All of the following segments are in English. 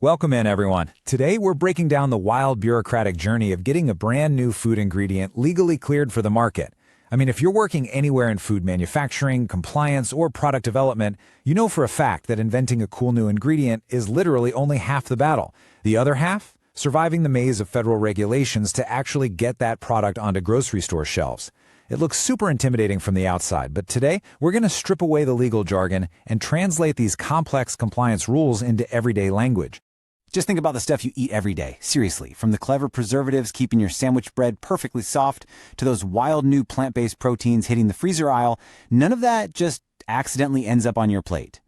Welcome in, everyone. Today, we're breaking down the wild bureaucratic journey of getting a brand new food ingredient legally cleared for the market. I mean, if you're working anywhere in food manufacturing, compliance, or product development, you know for a fact that inventing a cool new ingredient is literally only half the battle. The other half? Surviving the maze of federal regulations to actually get that product onto grocery store shelves. It looks super intimidating from the outside, but today, we're going to strip away the legal jargon and translate these complex compliance rules into everyday language. Just think about the stuff you eat every day, seriously, from the clever preservatives keeping your sandwich bread perfectly soft to those wild new plant-based proteins hitting the freezer aisle. None of that just accidentally ends up on your plate.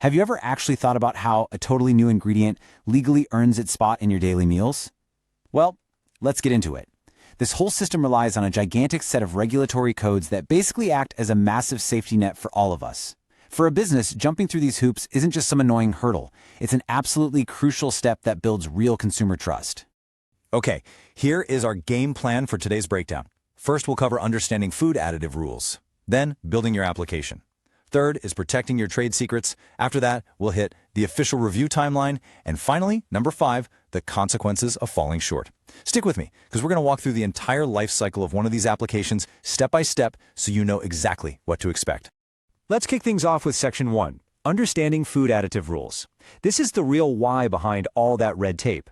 Have you ever actually thought about how a totally new ingredient legally earns its spot in your daily meals? Well, let's get into it. This whole system relies on a gigantic set of regulatory codes that basically act as a massive safety net for all of us. For a business, jumping through these hoops isn't just some annoying hurdle. It's an absolutely crucial step that builds real consumer trust. Okay, here is our game plan for today's breakdown. First, we'll cover understanding food additive rules. Then, building your application. Third is protecting your trade secrets. After that, we'll hit the official review timeline. And finally, number 5, the consequences of falling short. Stick with me, because we're going to walk through the entire life cycle of one of these applications step by step so you know exactly what to expect. Let's kick things off with Section 1, Understanding Food Additive Rules. This is the real why behind all that red tape.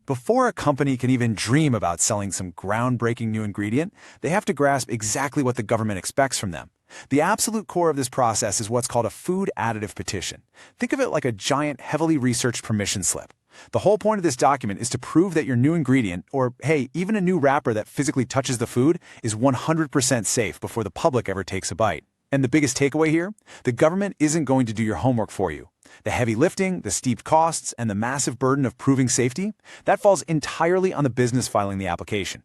Before a company can even dream about selling some groundbreaking new ingredient, they have to grasp exactly what the government expects from them. The absolute core of this process is what's called a Food Additive Petition. Think of it like a giant, heavily researched permission slip. The whole point of this document is to prove that your new ingredient, or hey, even a new wrapper that physically touches the food, is 100% safe before the public ever takes a bite. And the biggest takeaway here? The government isn't going to do your homework for you. The heavy lifting, the steep costs, and the massive burden of proving safety, that falls entirely on the business filing the application.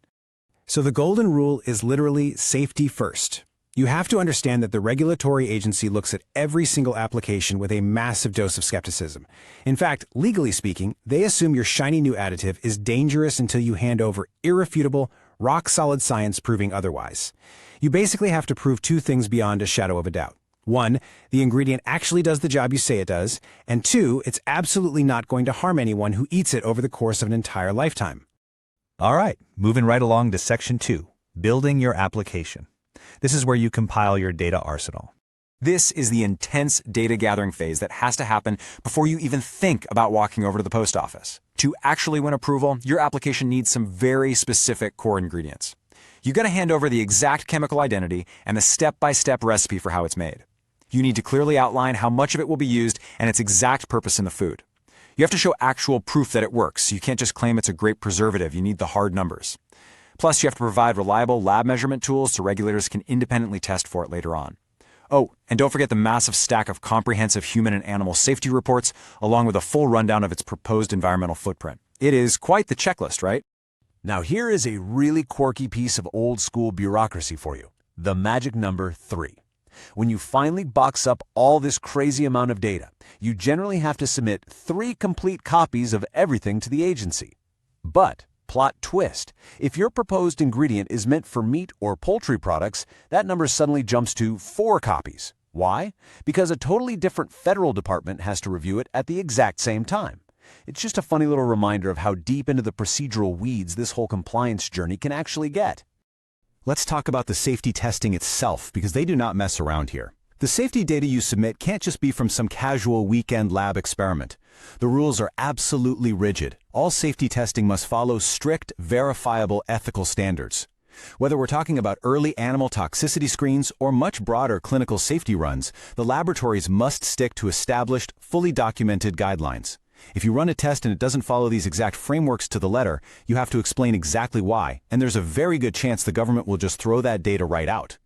So the golden rule is literally safety first. You have to understand that the regulatory agency looks at every single application with a massive dose of skepticism. In fact, legally speaking, they assume your shiny new additive is dangerous until you hand over irrefutable, rock-solid science proving otherwise. You basically have to prove 2 things beyond a shadow of a doubt. 1, the ingredient actually does the job you say it does, and 2, it's absolutely not going to harm anyone who eats it over the course of an entire lifetime. All right, moving right along to Section 2, building your application. This is where you compile your data arsenal. This is the intense data gathering phase that has to happen before you even think about walking over to the post office. To actually win approval, your application needs some very specific core ingredients. You've got to hand over the exact chemical identity and the step-by-step recipe for how it's made. You need to clearly outline how much of it will be used and its exact purpose in the food. You have to show actual proof that it works. You can't just claim it's a great preservative. You need the hard numbers. Plus, you have to provide reliable lab measurement tools so regulators can independently test for it later on. Oh, and don't forget the massive stack of comprehensive human and animal safety reports, along with a full rundown of its proposed environmental footprint. It is quite the checklist, right? Now here is a really quirky piece of old-school bureaucracy for you, the magic number 3. When you finally box up all this crazy amount of data, you generally have to submit 3 complete copies of everything to the agency. But, plot twist, if your proposed ingredient is meant for meat or poultry products, that number suddenly jumps to 4 copies. Why? Because a totally different federal department has to review it at the exact same time. It's just a funny little reminder of how deep into the procedural weeds this whole compliance journey can actually get. Let's talk about the safety testing itself, because they do not mess around here. The safety data you submit can't just be from some casual weekend lab experiment. The rules are absolutely rigid. All safety testing must follow strict, verifiable ethical standards. Whether we're talking about early animal toxicity screens or much broader clinical safety runs, the laboratories must stick to established, fully documented guidelines. If you run a test and it doesn't follow these exact frameworks to the letter, you have to explain exactly why, and there's a very good chance the government will just throw that data right out.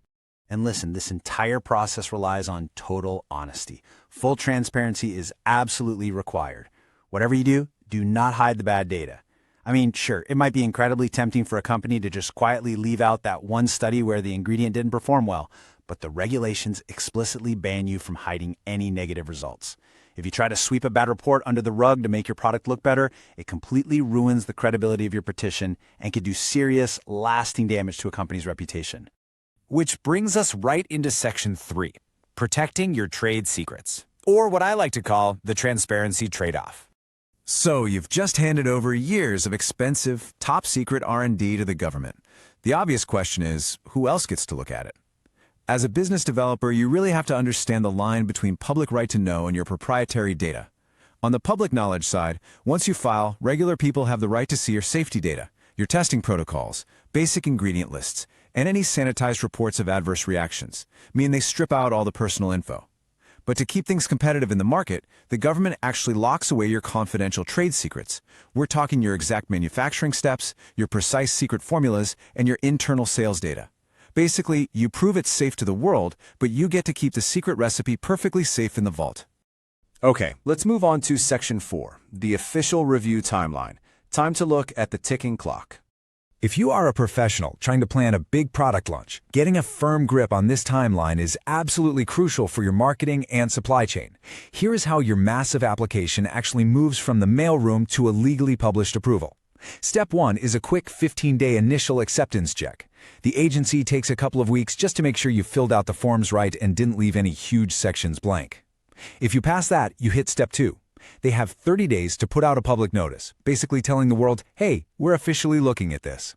And listen, this entire process relies on total honesty. Full transparency is absolutely required. Whatever you do, do not hide the bad data. I mean, sure, it might be incredibly tempting for a company to just quietly leave out that one study where the ingredient didn't perform well, but the regulations explicitly ban you from hiding any negative results. If you try to sweep a bad report under the rug to make your product look better, it completely ruins the credibility of your petition and could do serious, lasting damage to a company's reputation. Which brings us right into Section 3, protecting your trade secrets, or what I like to call the transparency trade-off. So you've just handed over years of expensive, top-secret R&D to the government. The obvious question is, who else gets to look at it? As a business developer, you really have to understand the line between public right to know and your proprietary data. On the public knowledge side, once you file, regular people have the right to see your safety data, your testing protocols, basic ingredient lists, and any sanitized reports of adverse reactions, meaning they strip out all the personal info. But to keep things competitive in the market, the government actually locks away your confidential trade secrets. We're talking your exact manufacturing steps, your precise secret formulas, and your internal sales data. Basically, you prove it's safe to the world, but you get to keep the secret recipe perfectly safe in the vault. Okay, let's move on to Section 4, the official review timeline. Time to look at the ticking clock. If you are a professional trying to plan a big product launch, getting a firm grip on this timeline is absolutely crucial for your marketing and supply chain. Here is how your massive application actually moves from the mailroom to a legally published approval. Step 1 is a quick 15-day initial acceptance check. The agency takes a couple of weeks just to make sure you filled out the forms right and didn't leave any huge sections blank. If you pass that, you hit Step 2. They have 30 days to put out a public notice, basically telling the world, hey, we're officially looking at this.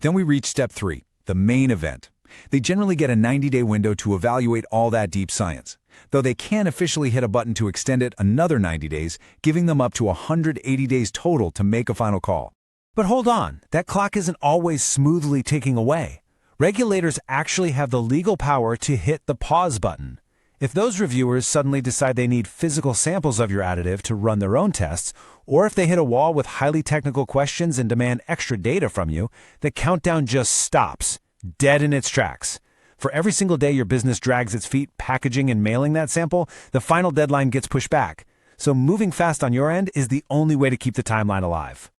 Then we reach Step 3, the main event. They generally get a 90-day window to evaluate all that deep science, though they can officially hit a button to extend it another 90 days, giving them up to 180 days total to make a final call. But hold on, that clock isn't always smoothly ticking away. Regulators actually have the legal power to hit the pause button. If those reviewers suddenly decide they need physical samples of your additive to run their own tests, or if they hit a wall with highly technical questions and demand extra data from you, the countdown just stops, dead in its tracks. For every single day your business drags its feet packaging and mailing that sample, the final deadline gets pushed back. So moving fast on your end is the only way to keep the timeline alive.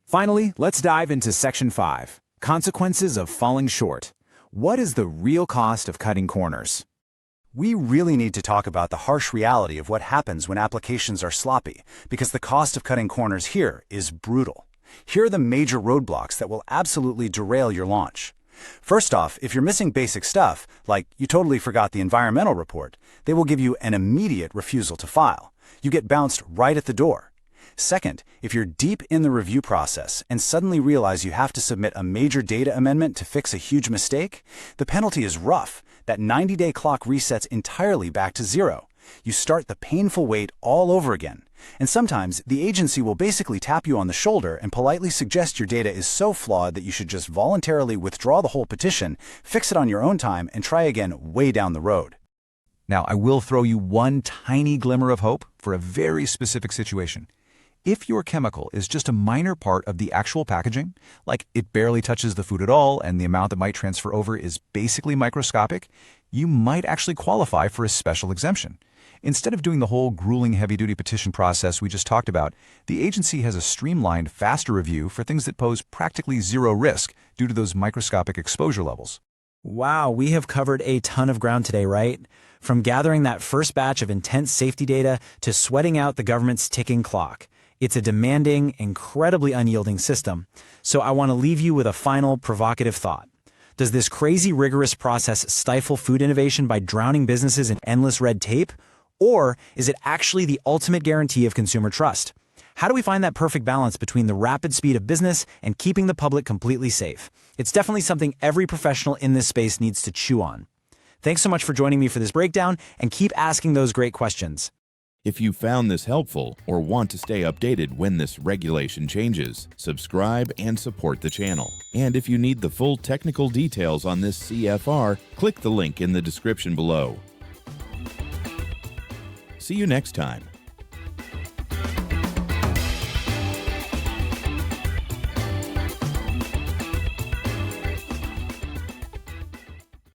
Finally, let's dive into Section 5, consequences of falling short. What is the real cost of cutting corners? We really need to talk about the harsh reality of what happens when applications are sloppy, because the cost of cutting corners here is brutal. Here are the major roadblocks that will absolutely derail your launch. First off, if you're missing basic stuff, like you totally forgot the environmental report, they will give you an immediate refusal to file. You get bounced right at the door. Second, if you're deep in the review process and suddenly realize you have to submit a major data amendment to fix a huge mistake, the penalty is rough. That 90-day clock resets entirely back to zero. You start the painful wait all over again. And sometimes, the agency will basically tap you on the shoulder and politely suggest your data is so flawed that you should just voluntarily withdraw the whole petition, fix it on your own time, and try again way down the road. Now, I will throw you one tiny glimmer of hope for a very specific situation. If your chemical is just a minor part of the actual packaging, like it barely touches the food at all and the amount that might transfer over is basically microscopic, you might actually qualify for a special exemption. Instead of doing the whole grueling heavy-duty petition process we just talked about, the agency has a streamlined, faster review for things that pose practically zero risk due to those microscopic exposure levels. Wow, we have covered a ton of ground today, right? From gathering that first batch of intense safety data to sweating out the government's ticking clock. It's a demanding, incredibly unyielding system. So I want to leave you with a final provocative thought. Does this crazy rigorous process stifle food innovation by drowning businesses in endless red tape? Or is it actually the ultimate guarantee of consumer trust? How do we find that perfect balance between the rapid speed of business and keeping the public completely safe? It's definitely something every professional in this space needs to chew on. Thanks so much for joining me for this breakdown, and keep asking those great questions. If you found this helpful or want to stay updated when this regulation changes, subscribe and support the channel. And if you need the full technical details on this CFR, click the link in the description below. See you next time.